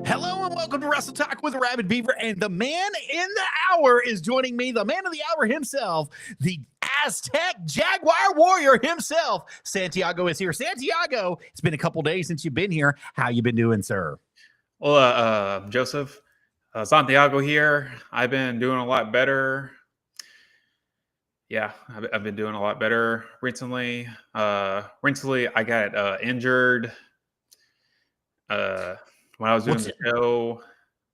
Hello and welcome to Wrestle Talk with Arabbidb3aver, and the man in the hour is joining me, the man of the hour himself, the Aztec Jaguar Warrior himself. Santiago is here. Santiago, it's been a couple days since you've been here. How you been doing, sir? Well, Joseph, Santiago here. I've been doing a lot better. Yeah, I've been doing a lot better recently. Recently, I got injured when I was doing the show.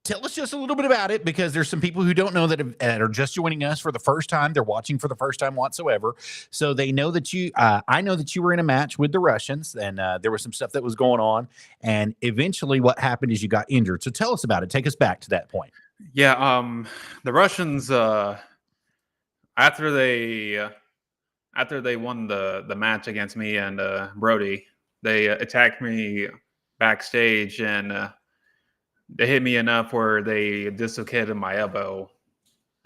Tell us just a little bit about it, because there's some people who don't know that are just joining us for the first time. They're watching for the first time whatsoever. So they know that I know that you were in a match with the Russians, and there was some stuff that was going on. And eventually what happened is you got injured. So tell us about it. Take us back to that point. Yeah, the Russians, after they won the match against me and Brody, they attacked me backstage, and they hit me enough where they dislocated my elbow,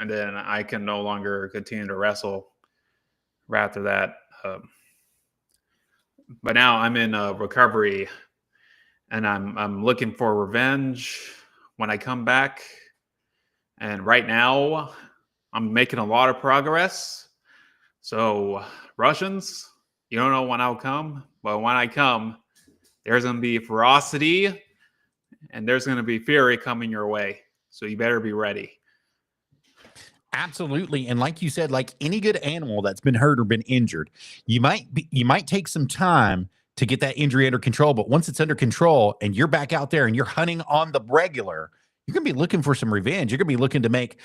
and then I can no longer continue to wrestle right after that. But now I'm in recovery, and I'm looking for revenge when I come back. And right now, I'm making a lot of progress. So Russians, you don't know when I'll come, but when I come, there's going to be ferocity and there's going to be fury coming your way. So you better be ready. Absolutely. And like you said, like any good animal that's been hurt or been injured, you might take some time to get that injury under control. But once it's under control and you're back out there and you're hunting on the regular, you're going to be looking for some revenge. You're going to be looking to make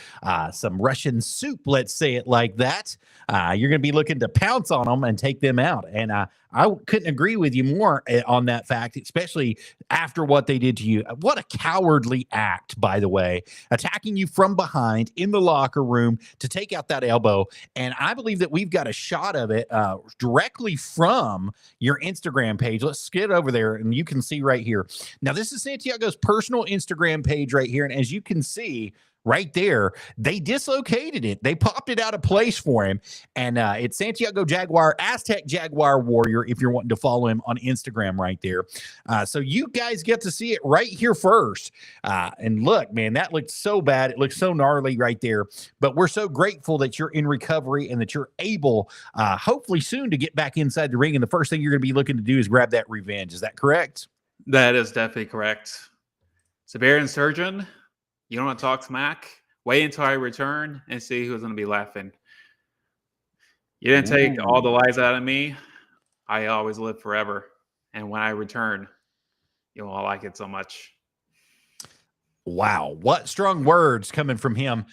some Russian soup, let's say it like that. You're going to be looking to pounce on them and take them out. And I couldn't agree with you more on that fact, especially after what they did to you. What a cowardly act, by the way, attacking you from behind in the locker room to take out that elbow. And I believe that we've got a shot of it directly from your Instagram page. Let's get over there and you can see right here. Now, this is Santiago's personal Instagram page right here. And as you can see, right there, they dislocated it. They popped it out of place for him. And it's Santiago Jaguar, Aztec Jaguar Warrior, if you're wanting to follow him on Instagram right there. So you guys get to see it right here first. And look, man, that looked so bad. It looked so gnarly right there. But we're so grateful that you're in recovery and that you're able, hopefully soon, to get back inside the ring. And the first thing you're going to be looking to do is grab that revenge. Is that correct? That is definitely correct. Siberian Surgeon, you don't want to talk smack? Wait until I return and see who's going to be laughing. You didn't take all the lies out of me. I always live forever. And when I return, you'll all like it so much. Wow, what strong words coming from him.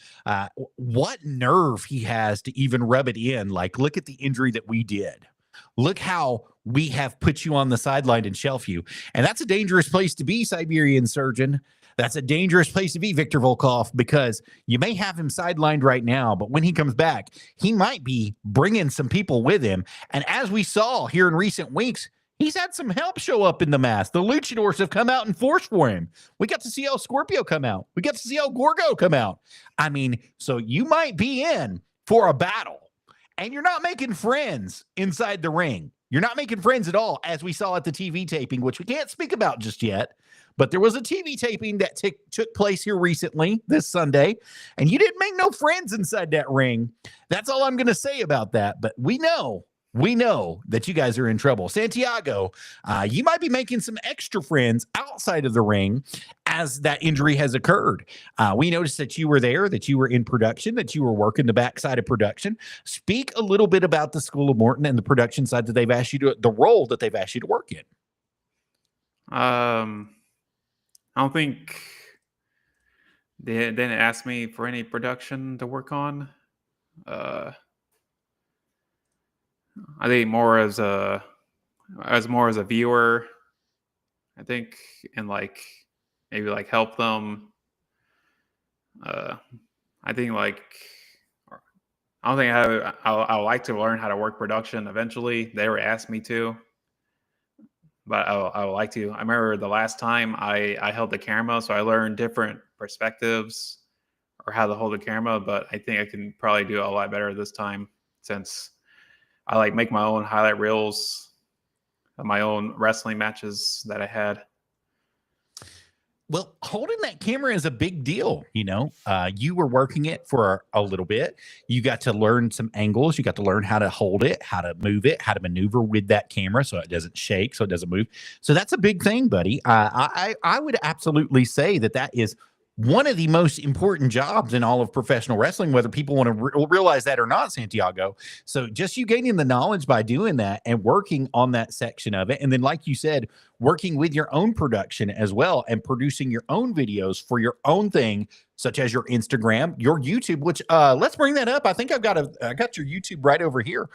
What nerve he has to even rub it in. Like, look at the injury that we did. Look how we have put you on the sideline and shelf you. And that's a dangerous place to be, Siberian Surgeon. That's a dangerous place to be, Victor Volkov, because you may have him sidelined right now, but when he comes back, he might be bringing some people with him. And as we saw here in recent weeks, he's had some help show up in the mask. The luchadors have come out in force for him. We got to see El Scorpio come out. We got to see El Gorgo come out. I mean, so you might be in for a battle, and you're not making friends inside the ring. You're not making friends at all, as we saw at the TV taping, which we can't speak about just yet. But there was a TV taping that took place here recently, this Sunday, and you didn't make no friends inside that ring. That's all I'm going to say about that. But we know that you guys are in trouble. Santiago, you might be making some extra friends outside of the ring as that injury has occurred. We noticed that you were there, that you were in production, that you were working the backside of production. Speak a little bit about the School of Morton and the production side that they've asked you to, the role that they've asked you to work in. I don't think they didn't ask me for any production to work on. I think more as a viewer, I think, and like maybe like help them. I think like I don't think I would like to learn how to work production eventually. They were asked me to. But I would like to. I remember the last time I held the camera, so I learned different perspectives or how to hold the camera. But I think I can probably do it a lot better this time, since I like make my own highlight reels of my own wrestling matches that I had. Well, holding that camera is a big deal. You were working it for a little bit. You got to learn some angles. You got to learn how to hold it, how to move it, how to maneuver with that camera so it doesn't shake, so it doesn't move. So that's a big thing, buddy. I would absolutely say that is one of the most important jobs in all of professional wrestling, whether people want to realize that or not, Santiago. So just you gaining the knowledge by doing that and working on that section of it. And then, like you said, working with your own production as well and producing your own videos for your own thing, such as your Instagram, your YouTube, which let's bring that up. I think I got your YouTube right over here,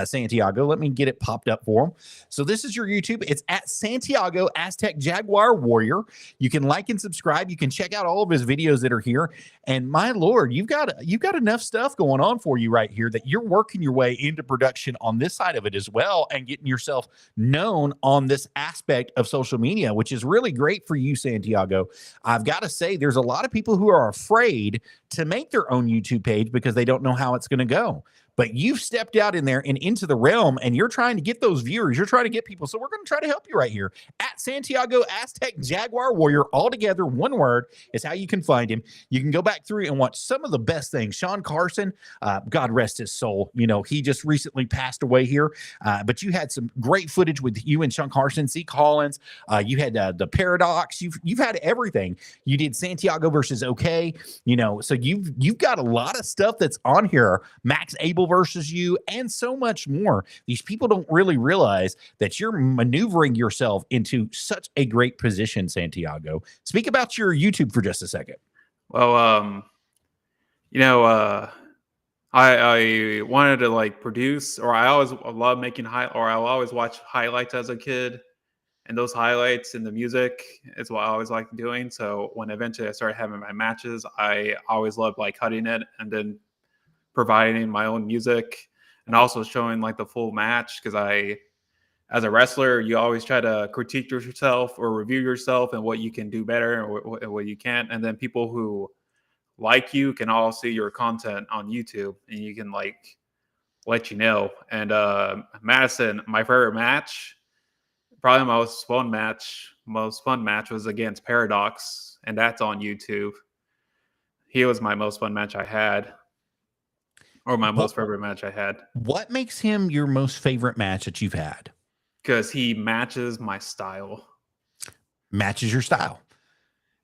Santiago. Let me get it popped up for them. So this is your YouTube. It's at Santiago Aztec Jaguar Warrior. You can like and subscribe. You can check out all of his videos that are here. And my Lord, you've got enough stuff going on for you right here that you're working your way into production on this side of it as well and getting yourself known on this aspect of social media, which is really great for you, Santiago. I've got to say, there's a lot of people who are afraid to make their own YouTube page because they don't know how it's going to go. But you've stepped out in there and into the realm, and you're trying to get those viewers. You're trying to get people. So we're going to try to help you right here at Santiago Aztec Jaguar Warrior. All together, one word is how you can find him. You can go back through and watch some of the best things. Sean Carson, God rest his soul. He just recently passed away here. But you had some great footage with you and Sean Carson, C. Collins. You had the Paradox. You've had everything. You did Santiago versus OK. So you've got a lot of stuff that's on here. Max Abel versus you, and so much more. These people don't really realize that you're maneuvering yourself into such a great position, Santiago. Speak about your YouTube for just a second. Well, I wanted to produce, or I always love making I'll always watch highlights as a kid, and those highlights and the music is what I always liked doing. So when eventually I started having my matches, I always loved cutting it and then providing my own music and also showing the full match, because as a wrestler, you always try to critique yourself or review yourself and what you can do better and what you can't. And then people who like you can all see your content on YouTube, and you can let you know. And Madison, my favorite match, probably my most fun match was against Paradox, and that's on YouTube. He was my most fun match I had. Or my most favorite match I had. What makes him your most favorite match that you've had? Because he matches my style. Matches your style.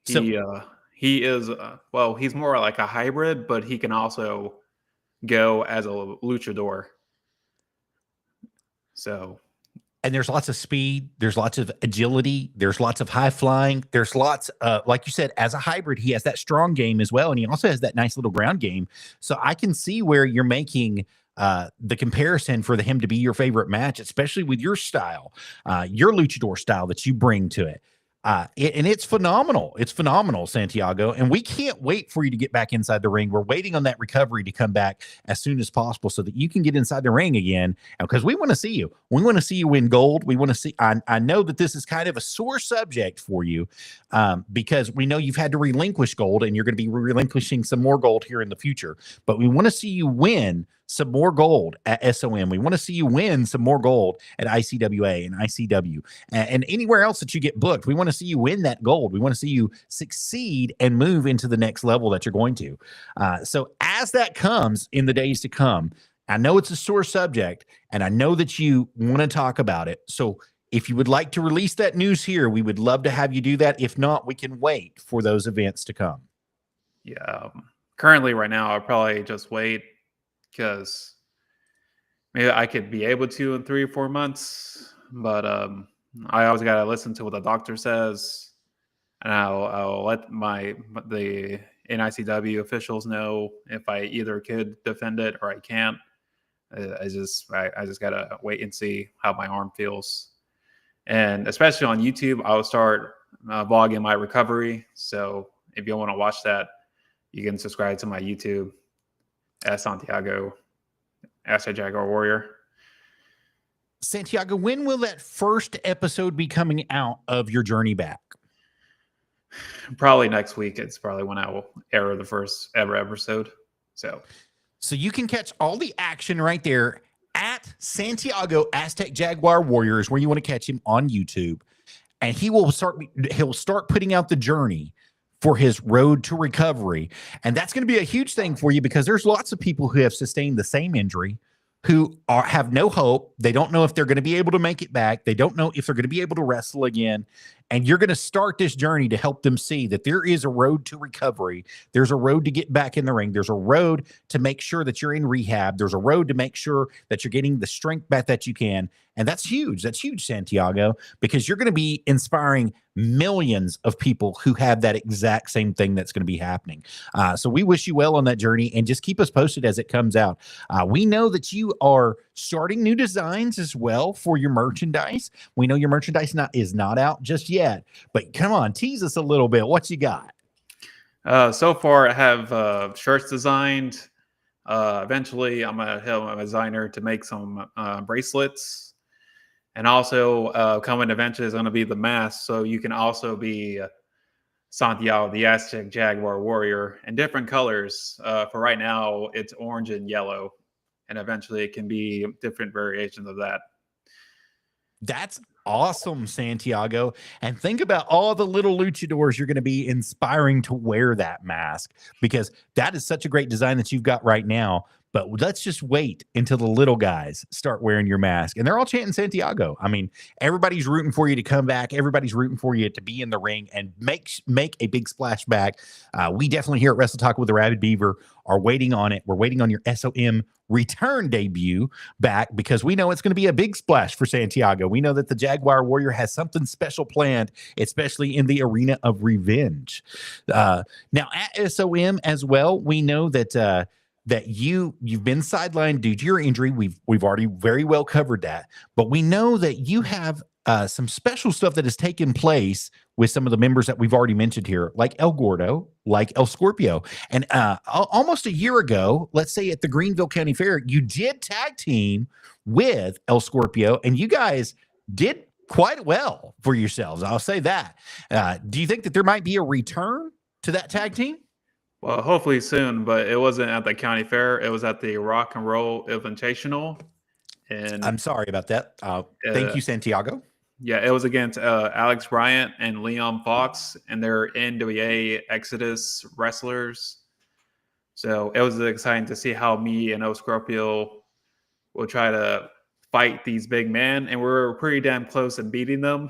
He is, he's more like a hybrid, but he can also go as a luchador. So. And there's lots of speed. There's lots of agility. There's lots of high flying. There's lots, like you said, as a hybrid, he has that strong game as well. And he also has that nice little ground game. So I can see where you're making the comparison for him to be your favorite match, especially with your style, your luchador style that you bring to it. And it's phenomenal. It's phenomenal, Santiago. And we can't wait for you to get back inside the ring. We're waiting on that recovery to come back as soon as possible so that you can get inside the ring again. Because we want to see you. We want to see you win gold. We want to see. I know that this is kind of a sore subject for you because we know you've had to relinquish gold, and you're going to be relinquishing some more gold here in the future. But we want to see you win some more gold at SOM. We want to see you win some more gold at ICWA and ICW and anywhere else that you get booked. We want to see you win that gold. We want to see you succeed and move into the next level that you're going to. So as that comes in the days to come, I know it's a sore subject, and I know that you want to talk about it. So if you would like to release that news here, we would love to have you do that. If not, we can wait for those events to come. Yeah. Currently right now, I'll probably just wait, because maybe I could be able to in 3 or 4 months, but I always got to listen to what the doctor says, and I'll let the NICW officials know if I either could defend it or I can't. I just got to wait and see how my arm feels, and especially on YouTube, I'll start vlogging my recovery. So if you want to watch that, you can subscribe to my YouTube at Santiago Aztec Jaguar Warrior. Santiago, when will that first episode be coming out of your journey back? Probably next week. It's probably when I will air the first ever episode. So you can catch all the action right there at Santiago Aztec Jaguar Warriors, where you want to catch him on YouTube. and he'll start putting out the journey for his road to recovery. And that's going to be a huge thing for you, because there's lots of people who have sustained the same injury, who have no hope. They don't know if they're going to be able to make it back. They don't know if they're going to be able to wrestle again. And you're going to start this journey to help them see that there is a road to recovery. There's a road to get back in the ring. There's a road to make sure that you're in rehab. There's a road to make sure that you're getting the strength back that you can. And that's huge. That's huge, Santiago, because you're going to be inspiring millions of people who have that exact same thing that's going to be happening. So we wish you well on that journey, and just keep us posted as it comes out. We know that you are starting new designs as well for your merchandise. We know your merchandise is not out just yet, but come on, tease us a little bit. What you got? So far, I have shirts designed. Eventually, I'm going to help my designer to make some bracelets. And also, coming eventually is going to be the mask. So you can also be Santiago, the Aztec Jaguar Warrior, in different colors. For right now, it's orange and yellow. And eventually, it can be different variations of that. That's awesome, Santiago. And think about all the little luchadors you're going to be inspiring to wear that mask, because that is such a great design that you've got right now. But let's just wait until the little guys start wearing your mask. And they're all chanting Santiago. I mean, everybody's rooting for you to come back. Everybody's rooting for you to be in the ring and make a big splash back. We definitely here at Wrestle Talk with the Arabbidb3aver are waiting on it. We're waiting on your SOM return debut back, because we know it's going to be a big splash for Santiago. We know that the Jaguar Warrior has something special planned, especially in the arena of revenge. Now at SOM as well, we know that that you've been sidelined due to your injury. We've already very well covered that, but we know that you have some special stuff that has taken place with some of the members that we've already mentioned here, like El Gordo, like El Scorpio. And almost a year ago, let's say at the Greenville County Fair, you did tag team with El Scorpio, and you guys did quite well for yourselves. I'll say that. Do you think that there might be a return to that tag team? Well, hopefully soon, but it wasn't at the county fair. It was at the Rock and Roll Invitational. And I'm sorry about that. Thank you, Santiago. Yeah, it was against Alex Bryant and Leon Fox, and they're NWA Exodus wrestlers. So it was exciting to see how me and El Scorpio will try to fight these big men, and we're pretty damn close to beating them.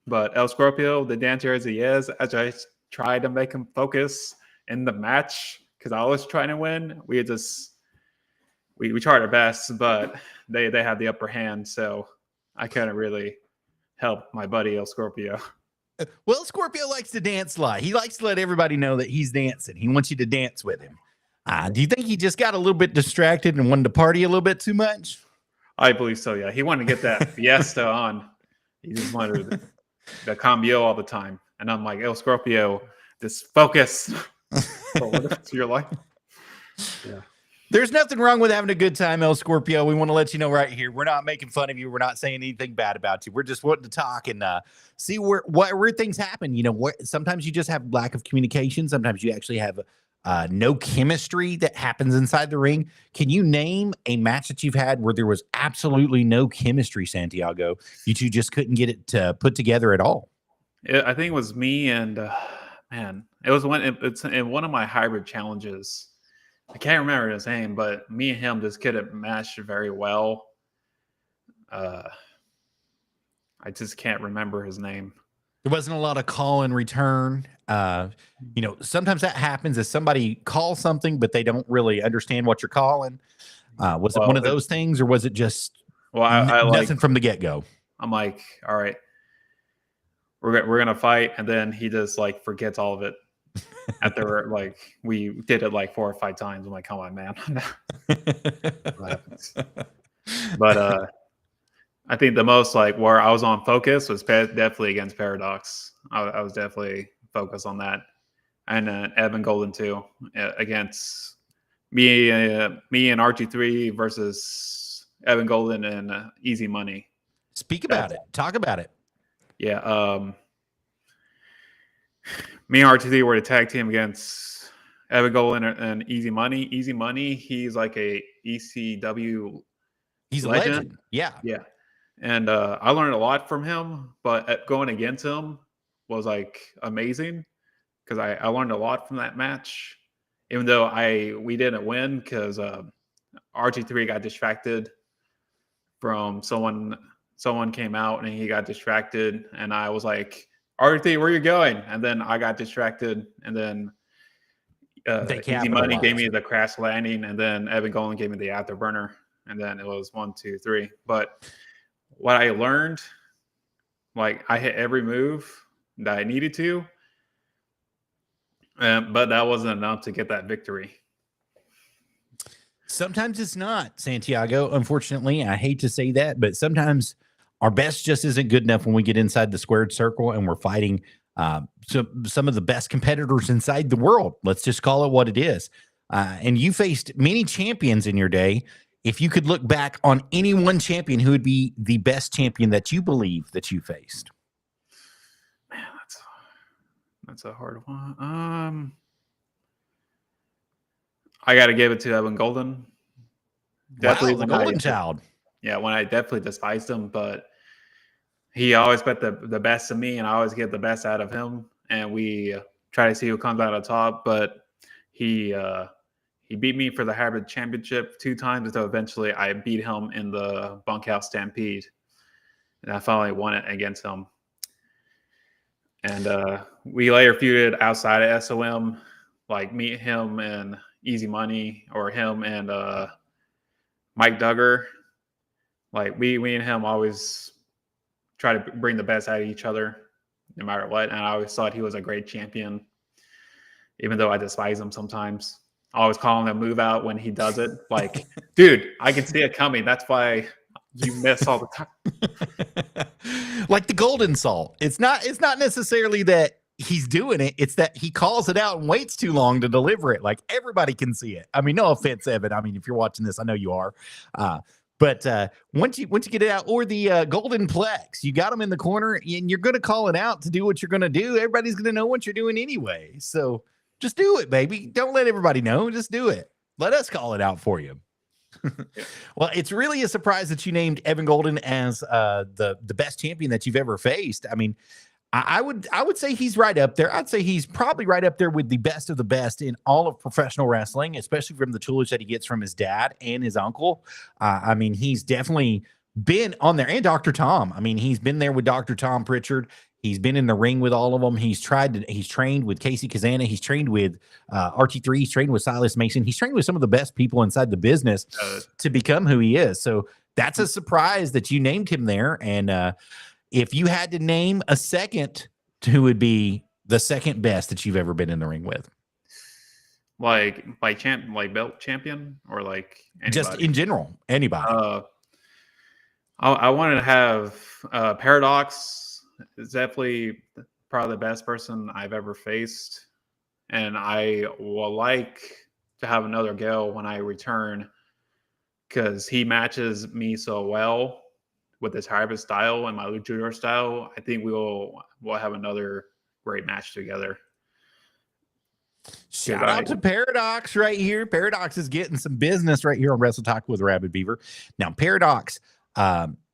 But El Scorpio, the dancer as he is, as I tried to make him focus in the match, because I was trying to win, we tried our best, but they had the upper hand, so I couldn't really help my buddy El Scorpio. Well, Scorpio likes to dance light. He likes to let everybody know that he's dancing. He wants you to dance with him. Do you think he just got a little bit distracted and wanted to party a little bit too much? I believe so, yeah. He wanted to get that fiesta on. He just wanted the cambio all the time. And I'm like, El Scorpio, just focus for what's your life. Yeah. There's nothing wrong with having a good time, El Scorpio. We want to let you know right here. We're not making fun of you. We're not saying anything bad about you. We're just wanting to talk and see where things happen. You know, sometimes you just have lack of communication. Sometimes you actually have no chemistry that happens inside the ring. Can you name a match that you've had where there was absolutely no chemistry, Santiago? You two just couldn't get it to put together at all. I think it was me and man, it was it's in one of my hybrid challenges. I can't remember his name, but me and him just couldn't match very well. I just can't remember his name. There wasn't a lot of call and return. You know, sometimes that happens as somebody calls something, but they don't really understand what you're calling. Was it one of those things, or was it just nothing from the get-go? I'm like, all right, we're gonna fight, and then he just like forgets all of it. After like we did it like 4 or 5 times, I'm like, come on, man. What happens? But I think the most like where I was on focus was definitely against Paradox. I was definitely focused on that, and Evan Golden too, against me and RG3 versus Evan Golden and Easy Money. Speak about it. Talk about it. Yeah. Me and RG3 were the tag team against Evan Golden and Easy Money. Easy Money, he's like a ECW. He's a legend. Yeah. Yeah. And I learned a lot from him, but going against him was like amazing because I learned a lot from that match. Even though we didn't win because RG3 got distracted from someone. Someone came out and he got distracted, and I was like, RG3, where you going? And then I got distracted, and then Easy Money gave me the crash landing, and then Evan Golden gave me the afterburner, and then it was 1, 2, 3. But what I learned, like I hit every move that I needed to, but that wasn't enough to get that victory. Sometimes it's not, Santiago. Unfortunately, I hate to say that, but sometimes our best just isn't good enough when we get inside the squared circle and we're fighting some of the best competitors inside the world. Let's just call it what it is. And you faced many champions in your day. If you could look back on any one champion, who would be the best champion that you believe that you faced? Man, that's a hard one. I got to give it to Evan Golden. Definitely the golden child. Yeah, when I definitely despised him, but he always bet the best of me, and I always get the best out of him. And we try to see who comes out on top. But he beat me for the hybrid championship 2 times, until eventually I beat him in the bunkhouse stampede, and I finally won it against him. And we later feuded outside of SOM, like meet him and Easy Money, or him and Mike Duggar. Like we and him always try to bring the best out of each other, no matter what. And I always thought he was a great champion, even though I despise him sometimes. I always call him a move out when he does it. Like, dude, I can see it coming. That's why you miss all the time. Like the golden salt. It's not necessarily that he's doing it. It's that he calls it out and waits too long to deliver it. Like everybody can see it. I mean, no offense, Evan. I mean, if you're watching this, I know you are. But once you get it out, or the golden plex, you got them in the corner and you're going to call it out to do what you're going to do. Everybody's going to know what you're doing anyway. So just do it, baby. Don't let everybody know. Just do it. Let us call it out for you. Well, it's really a surprise that you named Evan Golden as the best champion that you've ever faced. I mean, I would say he's right up there. I'd say he's probably right up there with the best of the best in all of professional wrestling, especially from the tools that he gets from his dad and his uncle. I mean, he's definitely been on there. And Dr. Tom. I mean, he's been there with Dr. Tom Pritchard. He's been in the ring with all of them. He's trained with Casey Kazana. He's trained with RT3. He's trained with Silas Mason. He's trained with some of the best people inside the business to become who he is. So that's a surprise that you named him there. And if you had to name a second, who would be the second best that you've ever been in the ring with? Like belt champion, or like anybody? Just in general, anybody. I wanted to have Paradox. Is definitely probably the best person I've ever faced, and I will like to have another go when I return, because he matches me so well with his hybrid style and my luchador style. I think we'll have another great match together. Shout out to Paradox right here. Paradox is getting some business right here on Wrestle Talk with Arabbidb3aver. Now, Paradox,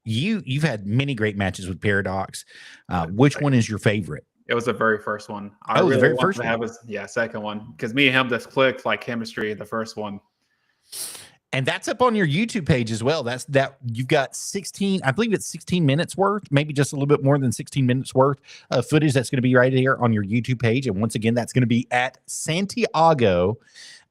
you've had many great matches with Paradox. Which one is your favorite? It was the very first one. The very first one. Second one, because me and him just clicked like chemistry. The first one. And that's up on your YouTube page as well. You've got 16, I believe it's 16 minutes worth, maybe just a little bit more than 16 minutes worth of footage that's going to be right here on your YouTube page. And once again, that's going to be at Santiago,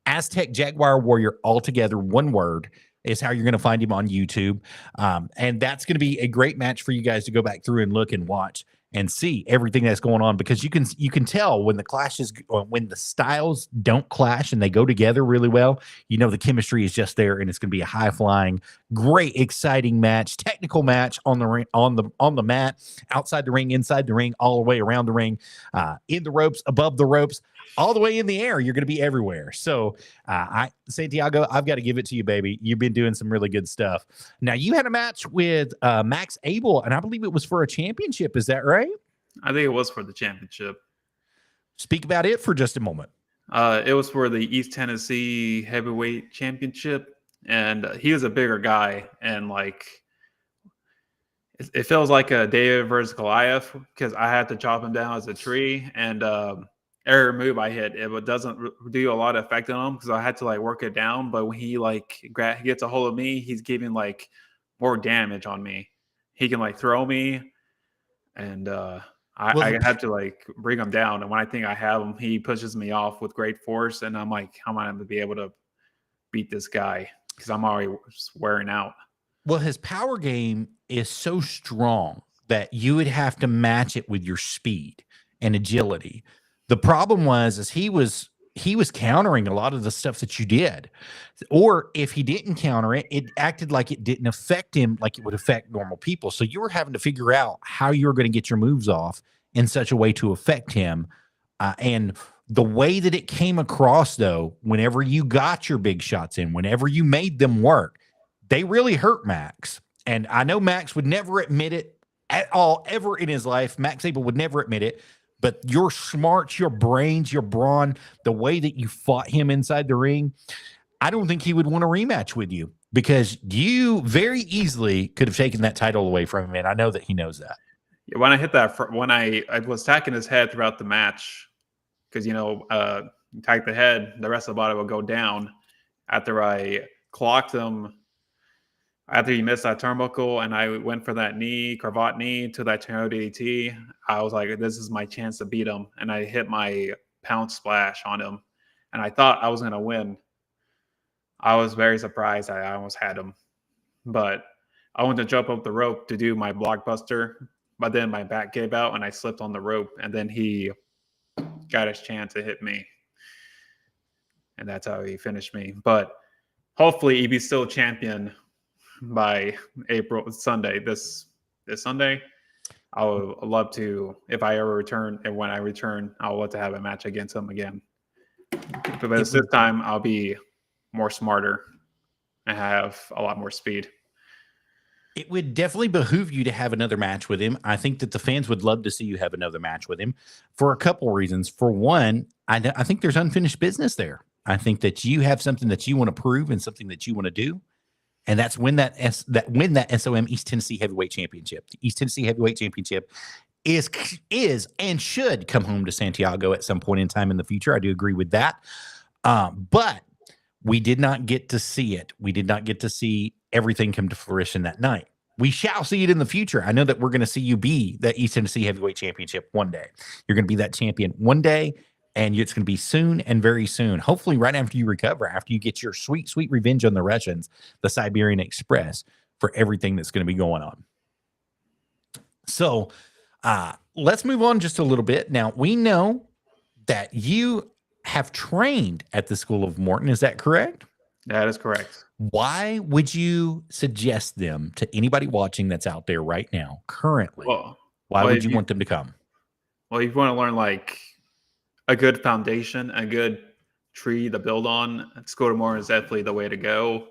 Aztec Jaguar Warrior, all together, one word, is how you're going to find him on YouTube. And that's going to be a great match for you guys to go back through and look and watch and see everything that's going on, because you can tell when the styles don't clash and they go together really well. You know, the chemistry is just there, and it's going to be a high flying, great, exciting match, technical match on the ring, on the mat, outside the ring, inside the ring, all the way around the ring, in the ropes, above the ropes, all the way in the air. You're going to be everywhere. So Santiago, I've got to give it to you, baby. You've been doing some really good stuff. Now, you had a match with Max Abel, and I believe it was for a championship. Is that right? I think it was for the championship. Speak about it for just a moment. It was for the East Tennessee Heavyweight Championship, and he was a bigger guy, and like it feels like a David versus Goliath because I had to chop him down as a tree, and every move I hit, it doesn't do a lot of effect on him because I had to like work it down. But when he he gets a hold of me, he's giving like more damage on me. He can like throw me, and I have to like bring him down. And when I think I have him, he pushes me off with great force, and I'm like, how am I going to be able to beat this guy? Because I'm already wearing out. Well, his power game is so strong that you would have to match it with your speed and agility. The problem is he was countering a lot of the stuff that you did. Or if he didn't counter it, it acted like it didn't affect him like it would affect normal people. So you were having to figure out how you were going to get your moves off in such a way to affect him. And the way that it came across, though, whenever you got your big shots in, whenever you made them work, they really hurt Max. And I know Max would never admit it at all, ever in his life. Max Abel would never admit it. But your smarts, your brains, your brawn, the way that you fought him inside the ring, I don't think he would want a rematch with you because you very easily could have taken that title away from him. And I know that he knows that. When I hit that, when I was attacking his head throughout the match, because, you attack the head, the rest of the body will go down. After I clocked him, after he missed that turnbuckle and I went for that cravat knee to that tornado DDT, I was like, this is my chance to beat him. And I hit my pound splash on him. And I thought I was going to win. I was very surprised I almost had him. But I went to jump up the rope to do my blockbuster. But then my back gave out and I slipped on the rope. And then he got his chance to hit me. And that's how he finished me. But hopefully he'd be still champion by Sunday, this Sunday. I would love to, if I ever return, and when I return, I would love to have a match against him again. But this time, I'll be more smarter and have a lot more speed. It would definitely behoove you to have another match with him. I think that the fans would love to see you have another match with him for a couple reasons. For one, I think there's unfinished business there. I think that you have something that you want to prove and something that you want to do. And that's win that SOM East Tennessee Heavyweight Championship. The East Tennessee Heavyweight Championship is and should come home to Santiago at some point in time in the future. I do agree with that. But we did not get to see it. We did not get to see everything come to fruition that night. We shall see it in the future. I know that we're going to see you be the East Tennessee Heavyweight Championship one day. You're going to be that champion one day. And it's going to be soon and very soon. Hopefully right after you recover, after you get your sweet, sweet revenge on the Russians, the Siberian Express, for everything that's going to be going on. So let's move on just a little bit. Now, we know that you have trained at the School of Morton. Is that correct? That is correct. Why would you suggest them to anybody watching that's out there right now, currently? Why would you want them to come? Well, you want to learn like a good foundation, a good tree to build on. School of Morton is definitely the way to go.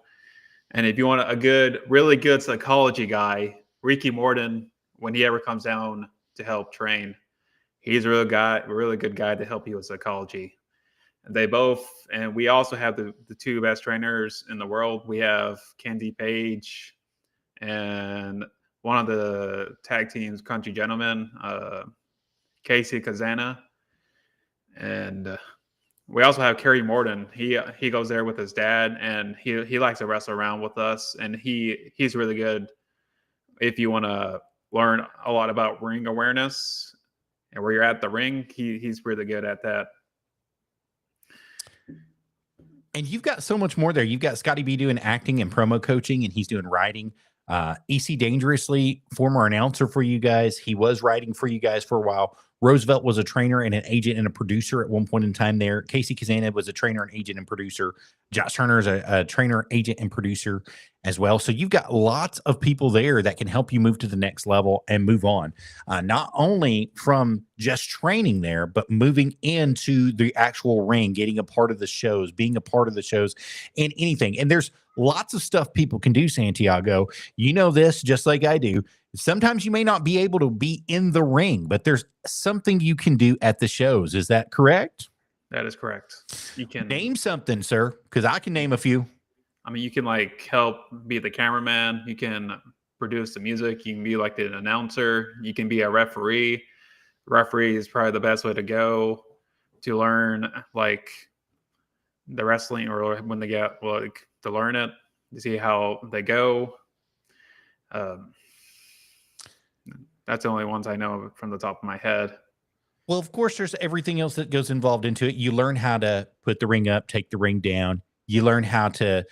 And if you want a really good psychology guy, Ricky Morton, when he ever comes down to help train, he's a really good guy to help you with psychology. And we also have the two best trainers in the world. We have Candy Page and one of the tag team's country gentlemen, Casey Kazana. And we also have Kerry Morton. He goes there with his dad, and he likes to wrestle around with us. And he's really good if you want to learn a lot about ring awareness and where you're at the ring. He's really good at that. And you've got so much more there. You've got Scotty B doing acting and promo coaching, and he's doing writing. EC Dangerously, former announcer for you guys. He was writing for you guys for a while. Roosevelt was a trainer and an agent and a producer at one point in time there. Casey Kazana was a trainer, an agent, and producer. Josh Turner is a trainer, agent, and producer as well. So you've got lots of people there that can help you move to the next level and move on. Not only from just training there, but moving into the actual ring, getting a part of the shows, being a part of the shows, and anything. And there's lots of stuff people can do, Santiago. You know this just like I do. Sometimes you may not be able to be in the ring, but there's something you can do at the shows. Is that correct? That is correct. You can name something, sir, because I can name a few. I mean, you can like help be the cameraman. You can produce the music. You can be like an announcer. You can be a referee. Referee is probably the best way to go to learn like the wrestling, or when they get like to learn it, to see how they go. That's the only ones I know from the top of my head. Well, of course, there's everything else that goes involved into it. You learn how to put the ring up, take the ring down. You learn how to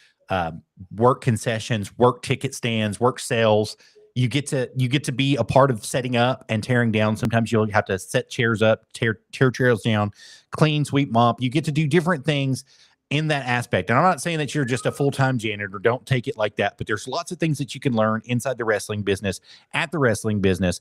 work concessions, work ticket stands, work sales. You get to be a part of setting up and tearing down. Sometimes you'll have to set chairs up, tear chairs down, clean, sweep, mop. You get to do different things in that aspect. And I'm not saying that you're just a full-time janitor. Don't take it like that. But there's lots of things that you can learn inside the wrestling business, at the wrestling business,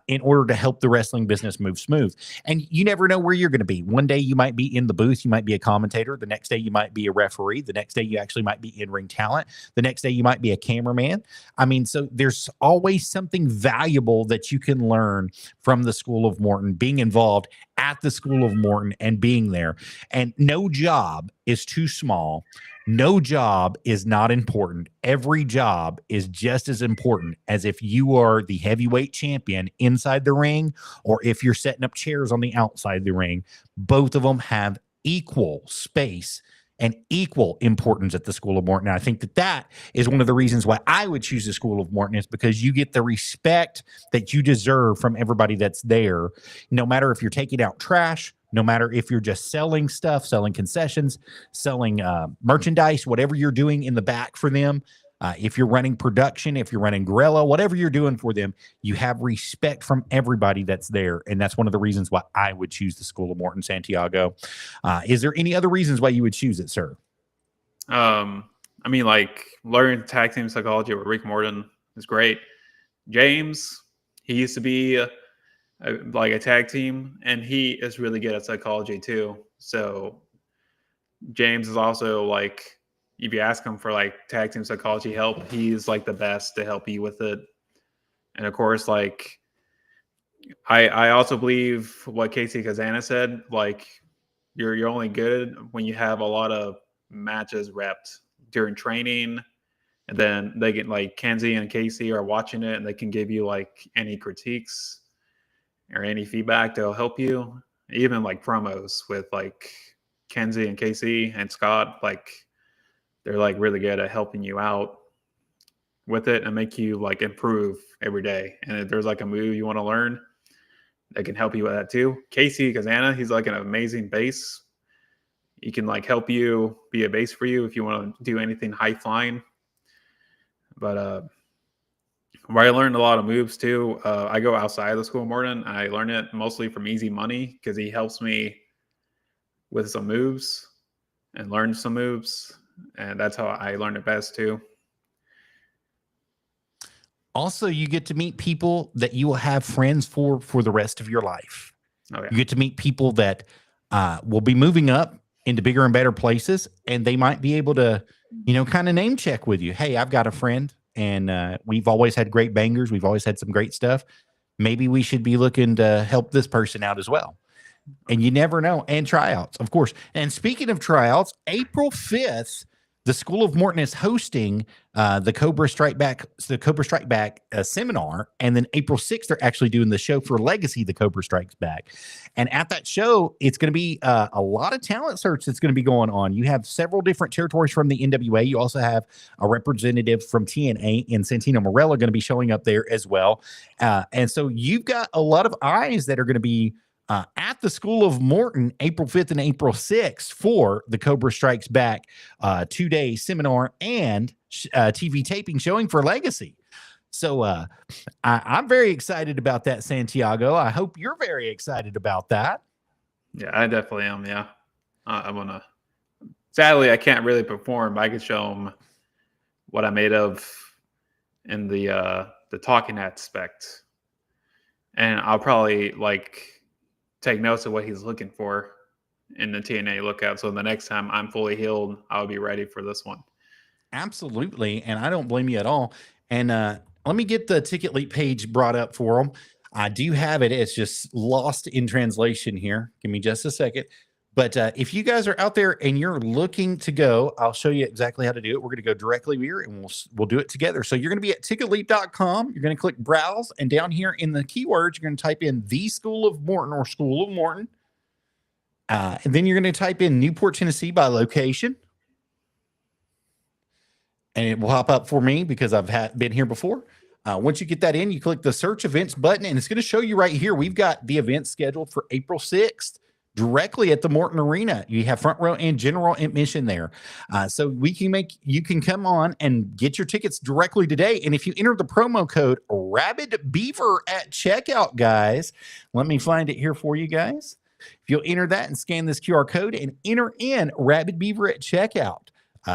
in order to help the wrestling business move smooth. And you never know where you're going to be. One day you might be in the booth. You might be a commentator. The next day you might be a referee. The next day you actually might be in-ring talent. The next day you might be a cameraman. I mean, so there's always something valuable that you can learn from the School of Morton, being involved at the School of Morton and being there. And no job is too small. No job is not important. Every job is just as important as if you are the heavyweight champion inside the ring, or if you're setting up chairs on the outside of the ring. Both of them have equal space and equal importance at the School of Morton. And I think that that is one of the reasons why I would choose the School of Morton, is because you get the respect that you deserve from everybody that's there, no matter if you're taking out trash, no matter if you're just selling stuff, selling concessions, selling merchandise, whatever you're doing in the back for them. If you're running production, if you're running gorilla, whatever you're doing for them, you have respect from everybody that's there. And that's one of the reasons why I would choose the School of Morton, Santiago. Is there any other reasons why you would choose it, sir? I mean, like, learning tag team psychology with Rick Morton is great. James, he used to be like a tag team, and he is really good at psychology too. So James is also like, if you ask him for like tag team psychology help, he's like the best to help you with it. And of course, like I also believe what Casey Kazana said, like you're only good when you have a lot of matches repped during training, and then they get like Kenzie and Casey are watching it, and they can give you like any critiques or any feedback that'll help you. Even like promos with like Kenzie and Casey and Scott, like they're like really good at helping you out with it and make you like improve every day. And if there's like a move you want to learn, they can help you with that too. Casey Kazana, he's like an amazing bass. He can like help you be a bass for you if you want to do anything high flying. But where I learned a lot of moves too, I go outside of the School of Morton. I learn it mostly from Easy Money, because he helps me with some moves and learn some moves. And that's how I learned it best too. Also, you get to meet people that you will have friends for the rest of your life. Oh, yeah. You get to meet people that will be moving up into bigger and better places, and they might be able to, kind of name check with you. Hey, I've got a friend, and we've always had great bangers. We've always had some great stuff. Maybe we should be looking to help this person out as well. And you never know. And tryouts, of course. And speaking of tryouts, April 5th, the School of Morton is hosting the Cobra Strike Back seminar. And then April 6th, they're actually doing the show for Legacy, the Cobra Strikes Back. And at that show, it's going to be a lot of talent search that's going to be going on. You have several different territories from the NWA. You also have a representative from TNA in Santino Morella going to be showing up there as well. And so you've got a lot of eyes that are going to be at the School of Morton, April 5th and April 6th for the Cobra Strikes Back 2-day seminar and TV taping showing for Legacy. So I'm very excited about that, Santiago. I hope you're very excited about that. Yeah, I definitely am. Yeah. I want to, sadly, I can't really perform, but I can show them what I made of in the talking aspect. And I'll probably like take notes of what he's looking for in the TNA lookout. So the next time I'm fully healed, I'll be ready for this one. Absolutely. And I don't blame you at all. And let me get the Ticket Leap page brought up for them. I do have it. It's just lost in translation here. Give me just a second. But if you guys are out there and you're looking to go, I'll show you exactly how to do it. We're going to go directly here and we'll do it together. So you're going to be at ticketleap.com. You're going to click browse, and down here in the keywords, you're going to type in the School of Morton or School of Morton. And then you're going to type in Newport, Tennessee by location. And it will pop up for me because I've been here before. Once you get that in, you click the search events button, and it's going to show you right here. We've got the event scheduled for April 6th. Directly at the Morton Arena. You have front row and general admission there. So you can come on and get your tickets directly today. And if you enter the promo code Arabbidb3aver at checkout, guys, let me find it here for you guys. If you'll enter that and scan this QR code and enter in Arabbidb3aver at checkout,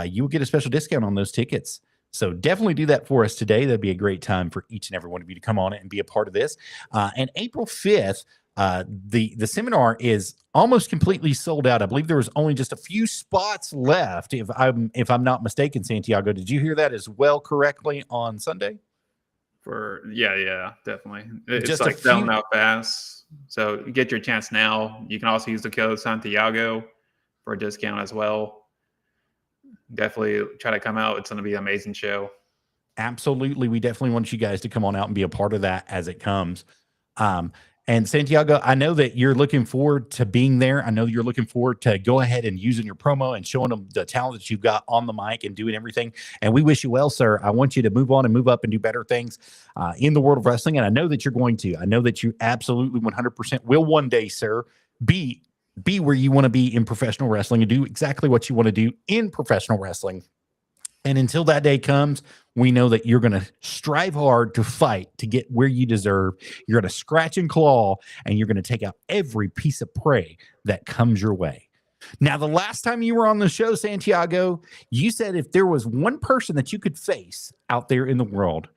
you will get a special discount on those tickets. So definitely do that for us today. That'd be a great time for each and every one of you to come on it and be a part of this. And April 5th, the seminar is almost completely sold out. I believe there was only just a few spots left, if I'm not mistaken. Santiago, did you hear that as well correctly on Sunday? Yeah, definitely. It's just like selling out fast. So get your chance now. You can also use the code Santiago for a discount as well. Definitely try to come out. It's going to be an amazing show. Absolutely. We definitely want you guys to come on out and be a part of that as it comes. And Santiago, I know that you're looking forward to being there. I know you're looking forward to go ahead and using your promo and showing them the talent that you've got on the mic and doing everything. And we wish you well, sir. I want you to move on and move up and do better things in the world of wrestling. And I know that you're going to. I know that you absolutely 100% will one day, sir, be where you want to be in professional wrestling and do exactly what you want to do in professional wrestling. And until that day comes, we know that you're going to strive hard to fight to get where you deserve. You're going to scratch and claw, and you're going to take out every piece of prey that comes your way. Now, the last time you were on the show, Santiago, you said if there was one person that you could face out there in the world,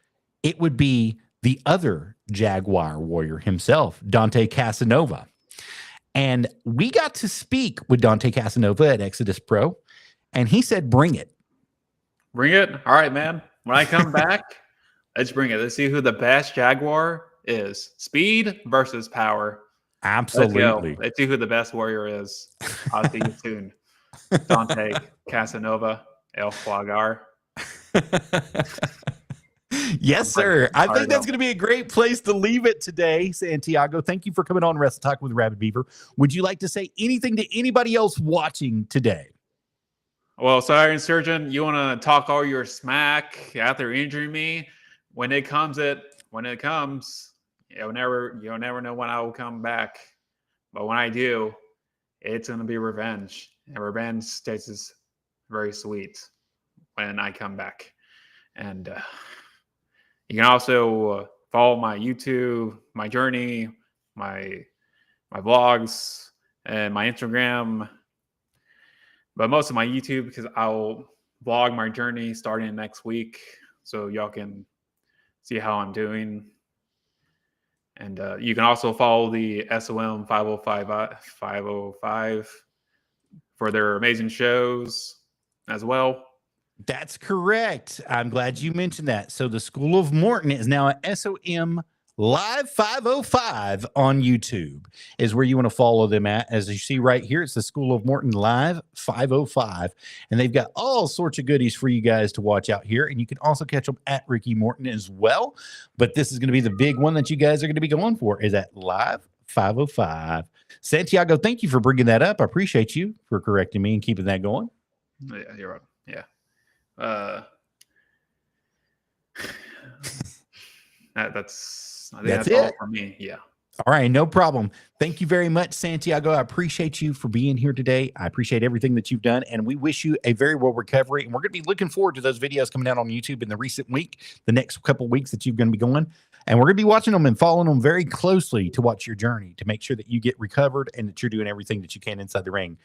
it would be the other Jaguar Warrior himself, Dante Casanova. And we got to speak with Dante Casanova at Exodus Pro, and he said, bring it. Bring it. All right, man. When I come back, let's bring it. Let's see who the best Jaguar is. Speed versus power. Absolutely. Let's see who the best warrior is. I'll see you soon. Dante Casanova, El Jaguar. Yes, sir. I think that's going to be a great place to leave it today, Santiago. Thank you for coming on Wrestle Talk with Arabbidb3aver. Would you like to say anything to anybody else watching today? Well, sorry, Surgeon, you want to talk all your smack after injuring me? When it comes, you'll never know when I will come back. But when I do, it's going to be revenge. And revenge tastes very sweet when I come back. And you can also follow my YouTube, my journey, my vlogs, and my Instagram. But most of my YouTube, because I'll vlog my journey starting next week, so y'all can see how I'm doing. And you can also follow the SOM 505 for their amazing shows as well. That's correct. I'm glad you mentioned that. So the School of Morton is now at SOM Live 505 on YouTube is where you want to follow them at. As you see right here, it's the School of Morton Live 505. And they've got all sorts of goodies for you guys to watch out here. And you can also catch them at Ricky Morton as well. But this is going to be the big one that you guys are going to be going for, is at Live 505. Santiago, thank you for bringing that up. I appreciate you for correcting me and keeping that going. Yeah, you're right. Yeah. That's all for me. Yeah. All right. No problem. Thank you very much, Santiago. I appreciate you for being here today. I appreciate everything that you've done, and we wish you a very well recovery. And we're going to be looking forward to those videos coming out on YouTube in the recent week, the next couple of weeks that you're going to be going. And we're going to be watching them and following them very closely to watch your journey, to make sure that you get recovered and that you're doing everything that you can inside the ring.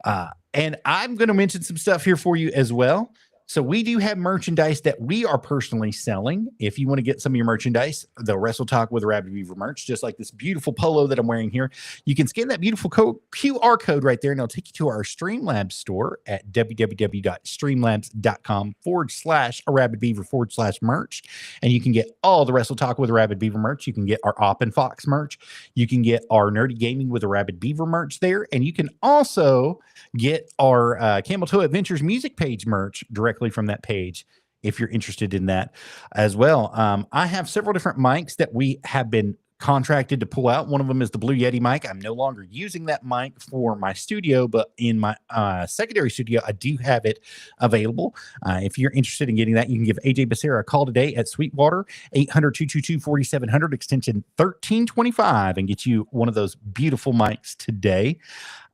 And I'm going to mention some stuff here for you as well. So we do have merchandise that we are personally selling. If you want to get some of your merchandise, the Wrestle Talk with Arabbidb3aver merch, just like this beautiful polo that I'm wearing here, you can scan that beautiful QR code right there, and it'll take you to our Streamlabs store at www.streamlabs.com/Arabbidb3aver/merch. And you can get all the Wrestle Talk with Arabbidb3aver merch. You can get our Op and Fox merch. You can get our Nerdy Gaming with Arabbidb3aver merch there. And you can also get our Camel Toe Adventures music page merch directly from that page if you're interested in that as well. I have several different mics that we have been contracted to pull out. One of them is the Blue Yeti mic. I'm no longer using that mic for my studio, but in my secondary studio, I do have it available. If you're interested in getting that, you can give AJ Becerra a call today at Sweetwater, 800-222-4700, extension 1325, and get you one of those beautiful mics today.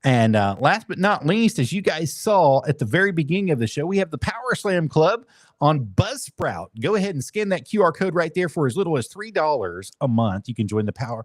And last but not least, as you guys saw at the very beginning of the show, we have the Power Slam Club on Buzzsprout. Go ahead and scan that QR code right there for as little as $3 a month. You can join the Power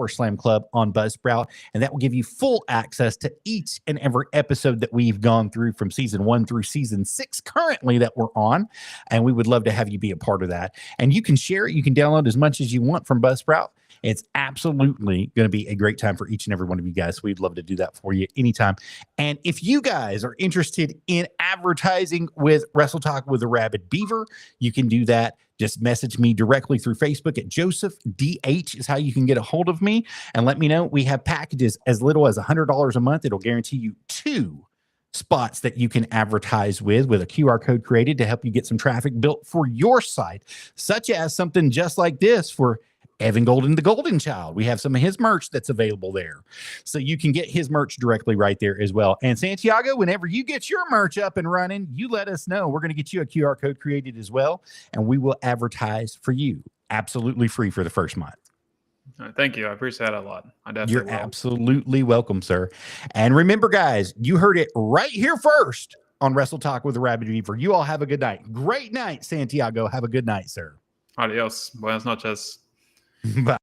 Slam Club on Buzzsprout, and that will give you full access to each and every episode that we've gone through from season 1 through season 6 currently that we're on. And we would love to have you be a part of that. And you can share it. You can download as much as you want from Buzzsprout. It's absolutely going to be a great time for each and every one of you guys. We'd love to do that for you anytime. And if you guys are interested in advertising with Wrestle Talk with Arabbidb3aver, you can do that. Just message me directly through Facebook at Joseph DH is how you can get a hold of me, and let me know. We have packages as little as $100 a month. It'll guarantee you 2 spots that you can advertise with a QR code created to help you get some traffic built for your site, such as something just like this for Evan Golden, the Golden Child. We have some of his merch that's available there. So you can get his merch directly right there as well. And Santiago, whenever you get your merch up and running, you let us know. We're going to get you a QR code created as well, and we will advertise for you absolutely free for the first month. Thank you. I appreciate that a lot. I definitely You're absolutely welcome, sir. And remember, guys, you heard it right here first on Wrestle Talk with Arabbidb3aver. You all have a good night. Great night, Santiago. Have a good night, sir. Adios. Buenas noches. Bye.